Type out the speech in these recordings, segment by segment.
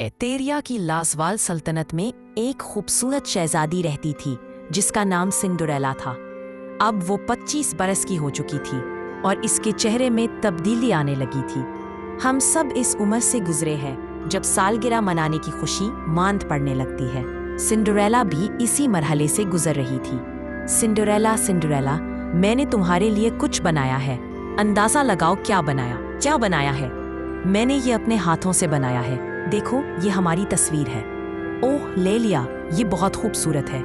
एतेरिया की लाजवाल सल्तनत में एक खूबसूरत शहजादी रहती थी जिसका नाम सिंड्रेला था। अब वो 25 बरस की हो चुकी थी और इसके चेहरे में तब्दीली आने लगी थी। हम सब इस उम्र से गुजरे हैं जब सालगिरह मनाने की खुशी मांद पड़ने लगती है। सिंड्रेला भी इसी मरहले से गुजर रही थी। सिंड्रेला, सिंड्रेला, मैंने तुम्हारे लिए कुछ बनाया है। अंदाजा लगाओ क्या बनाया है। मैंने ये अपने हाथों से बनाया है। देखो, ये हमारी तस्वीर है। ओह ले लिया, ये बहुत खूबसूरत है।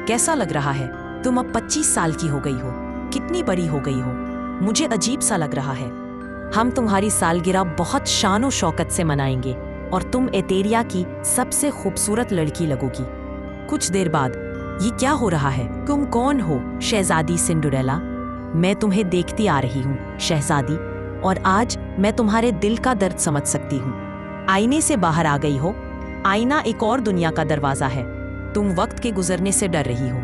कैसा लग रहा है? तुम अब 25 साल की हो गई हो। कितनी बड़ी हो गई हो, मुझे अजीब सा लग रहा है। हम तुम्हारी सालगिरह बहुत शान और शौकत से मनाएंगे और तुम एतेरिया की सबसे खूबसूरत लड़की लगोगी। कुछ देर बाद, ये क्या हो रहा है? तुम कौन हो? शहजादी सिंड्रेला। मैं तुम्हें देखती आ रही हूँ शहजादी, और आज मैं तुम्हारे दिल का दर्द समझ सकती हूँ। आईने से बाहर आ गई हो। आईना एक और दुनिया का दरवाजा है। तुम वक्त के गुजरने से डर रही हो।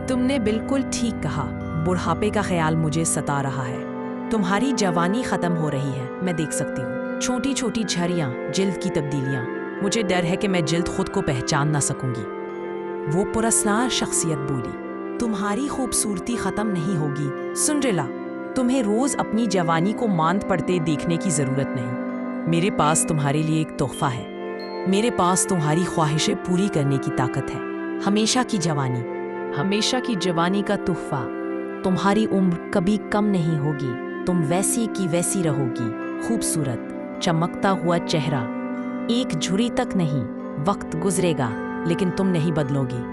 तुमने बिल्कुल ठीक कहा। बुढ़ापे का ख्याल मुझे सता रहा है। तुम्हारी जवानी खत्म हो रही है, मैं देख सकती हूँ। छोटी छोटी झरियाँ, जिल्द की तब्दीलियाँ। मुझे डर है कि मैं जिल्द खुद को पहचान ना सकूंगी। वो पुरस्कार शख्सियत बोली, तुम्हारी खूबसूरती खत्म नहीं होगी सिंड्रेला। तुम्हें रोज अपनी जवानी को मांद पड़ते देखने की जरूरत नहीं। मेरे पास तुम्हारे लिए एक तोहफा है। मेरे पास तुम्हारी ख्वाहिशें पूरी करने की ताकत है। हमेशा की जवानी का तोहफा। तुम्हारी उम्र कभी कम नहीं होगी। तुम वैसी की वैसी रहोगी, खूबसूरत, चमकता हुआ चेहरा। एक झुर्री तक नहीं। वक्त गुजरेगा लेकिन तुम नहीं बदलोगी।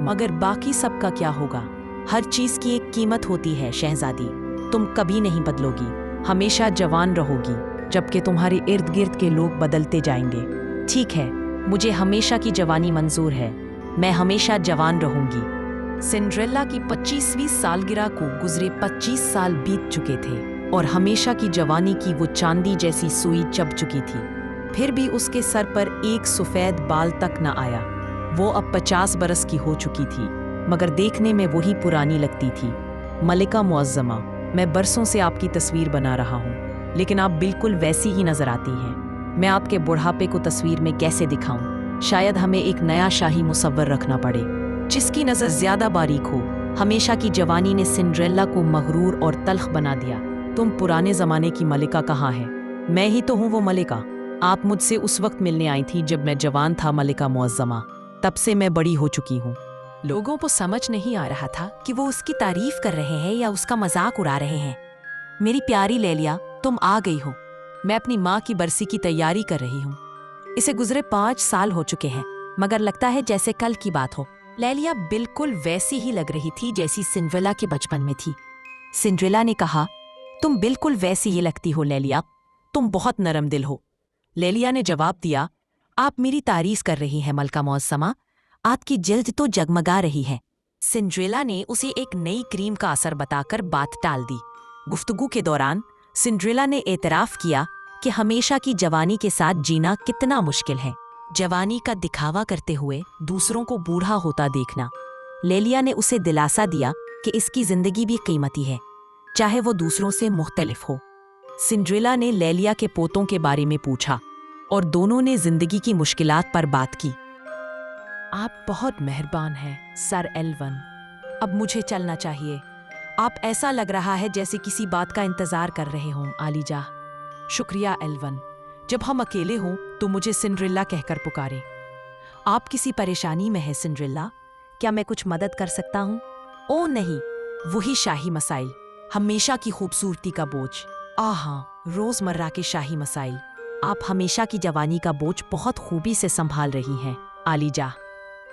मगर बाकी सबका क्या होगा? हर चीज की एक कीमत होती है शहजादी। तुम कभी नहीं बदलोगी, हमेशा जवान रहोगी, जबकि तुम्हारे इर्द गिर्द के लोग बदलते जाएंगे। ठीक है, मुझे हमेशा की जवानी मंजूर है। मैं हमेशा जवान रहूंगी। सिंड्रेला की 25वीं सालगिरह को गुजरे 25 साल बीत चुके थे और हमेशा की जवानी की वो चांदी जैसी सुई चब चुकी थी। फिर भी उसके सर पर एक सफेद बाल तक न आया। वो अब 50 बरस की हो चुकी थी, मगर देखने में वही पुरानी लगती थी। मलिका मुअज़्ज़मा, मैं बरसों से आपकी तस्वीर बना रहा हूँ, लेकिन आप बिल्कुल वैसी ही नजर आती हैं। मैं आपके बुढ़ापे को तस्वीर में कैसे दिखाऊं? शायद हमें एक नया शाही मुसव्वर रखना पड़े, जिसकी नजर ज्यादा बारीक हो। हमेशा की जवानी ने सिंड्रेला को मगरूर और तल्ख बना दिया। तुम पुराने जमाने की मलिका कहाँ है? मैं ही तो हूँ वो मलिका। आप मुझसे उस वक्त मिलने आई थी जब मैं जवान था मलिका मुअज़्ज़मा। तब से मैं बड़ी हो चुकी हूँ। लोगों को समझ नहीं आ रहा था कि वो उसकी तारीफ कर रहे हैं या उसका मजाक उड़ा रहे हैं। मेरी प्यारी लेलिया, तुम आ गई हो। मैं अपनी माँ की बरसी की तैयारी कर रही हूँ। इसे गुजरे 5 साल हो चुके हैं, मगर लगता है जैसे कल की बात हो। लेलिया बिल्कुल वैसी ही लग रही थी जैसी सिंड्रेला के बचपन में थी। सिंड्रेला ने कहा, तुम बिल्कुल वैसी ही लगती हो लेलिया, तुम बहुत नरम दिल हो। लेलिया ने जवाब दिया, आप मेरी तारीफ कर रही हैं मलिका मुअज़्ज़मा, आपकी जिल्द तो जगमगा रही है। सिंड्रेला ने उसे एक नई क्रीम का असर बताकर बात टाल दी। गुफ्तगू के दौरान सिंड्रेला ने एतराफ किया कि हमेशा की जवानी के साथ जीना कितना मुश्किल है। जवानी का दिखावा करते हुए दूसरों को बूढ़ा होता देखना। लेलिया ने उसे दिलासा दिया कि इसकी जिंदगी भी कीमती है, चाहे वो दूसरों से मुख्तलिफ हो। सिंड्रेला ने लेलिया के पोतों के बारे में पूछा और दोनों ने जिंदगी की मुश्किलात पर बात की। आप बहुत मेहरबान हैं सर एल्वन। अब मुझे चलना चाहिए। आप ऐसा लग रहा है जैसे किसी बात का इंतजार कर रहे हों आलीजा। शुक्रिया एल्वन। जब हम अकेले हों तो मुझे सिंड्रेला कहकर पुकारें। आप किसी परेशानी में हैं सिंड्रेला? क्या मैं कुछ मदद कर सकता हूँ? ओह नहीं, वही शाही मसाइल, हमेशा की खूबसूरती का बोझ। हाँ, रोजमर्रा के शाही मसाइल। आप हमेशा की जवानी का बोझ बहुत खूबी से संभाल रही हैं आलीजा।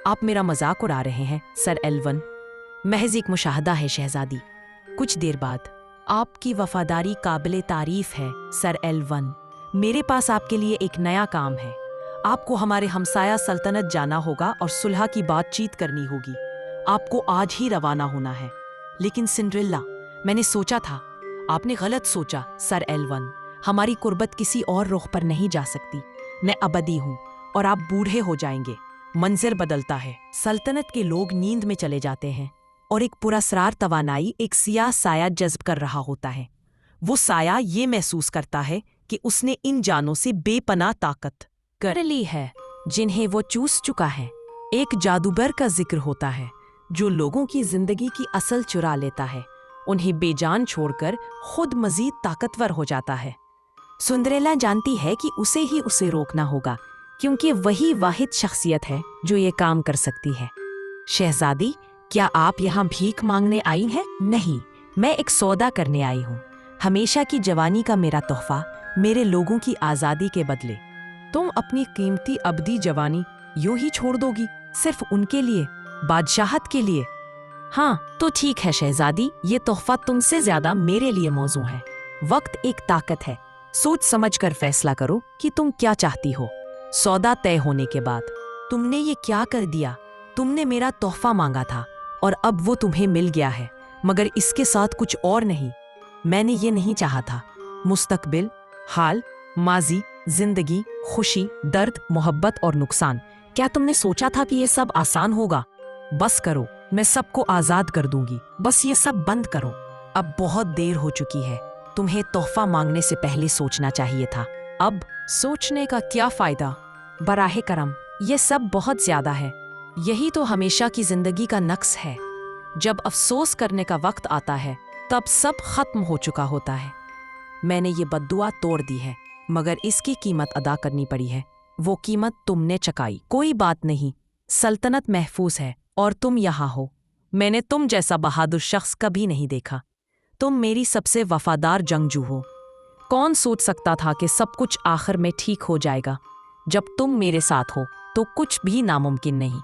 आप मेरा मजाक उड़ा रहे हैं सर एल्वन। महज एक मुशाहदा है शहजादी। कुछ देर बाद, आपकी वफादारी काबिले तारीफ है सर एल्वन। मेरे पास आपके लिए एक नया काम है। आपको हमारे हमसाया सल्तनत जाना होगा और सुलह की बातचीत करनी होगी। आपको आज ही रवाना होना है। लेकिन सिंड्रेला, मैंने सोचा था। आपने गलत सोचा सर एल्वन। हमारी कुर्बत किसी और रुख पर नहीं जा सकती। मैं अबदी हूँ और आप बूढ़े हो जाएंगे। मंजर बदलता है। सल्तनत के लोग नींद में चले जाते हैं और एक पुरस्रार तवानाई एक सियाह साया जज्ब कर रहा होता है। वो साया ये महसूस करता है कि उसने इन जानों से बेपनाह ताकत कर ली है जिन्हें वो चूस चुका है। एक जादूगर का जिक्र होता है जो लोगों की जिंदगी की असल चुरा लेता है, उन्हें बेजान छोड़कर खुद मजीद ताकतवर हो जाता है। सुंदरेला जानती है कि उसे रोकना होगा, क्योंकि वही वाहिद शख्सियत है जो ये काम कर सकती है। शहजादी, क्या आप यहाँ भीख मांगने आई हैं? नहीं, मैं एक सौदा करने आई हूँ। हमेशा की जवानी का मेरा तोहफा, मेरे लोगों की आज़ादी के बदले। तुम अपनी कीमती अबदी जवानी यूं ही छोड़ दोगी सिर्फ उनके लिए, बादशाहत के लिए? हाँ तो ठीक है शहजादी, ये तोहफा तुमसे ज्यादा मेरे लिए मौजू है। वक्त एक ताकत है, सोच समझ कर फैसला करो कि तुम क्या चाहती हो। सौदा तय होने के बाद तुमने ये क्या कर दिया? तुमने मेरा तोहफा मांगा था और अब वो तुम्हें मिल गया है, मगर इसके साथ कुछ और नहीं। मैंने ये नहीं चाहा था। मुस्तकबिल, हाल, माजी, जिंदगी, खुशी, दर्द, मोहब्बत और नुकसान। क्या तुमने सोचा था कि ये सब आसान होगा? बस करो, मैं सबको आज़ाद कर दूंगी। बस ये सब बंद करो। अब बहुत देर हो चुकी है। तुम्हें तोहफा मांगने से पहले सोचना चाहिए था। अब सोचने का क्या फ़ायदा? बराहे करम, ये सब बहुत ज़्यादा है। यही तो हमेशा की ज़िंदगी का नक्स है। जब अफसोस करने का वक्त आता है तब सब खत्म हो चुका होता है। मैंने ये बद्दुआ तोड़ दी है, मगर इसकी कीमत अदा करनी पड़ी है। वो कीमत तुमने चुकाई। कोई बात नहीं, सल्तनत महफूज है और तुम यहाँ हो। मैंने तुम जैसा बहादुर शख्स कभी नहीं देखा। तुम मेरी सबसे वफादार जंगजू हो। कौन सोच सकता था कि सब कुछ आखिर में ठीक हो जाएगा? जब तुम मेरे साथ हो तो कुछ भी नामुमकिन नहीं।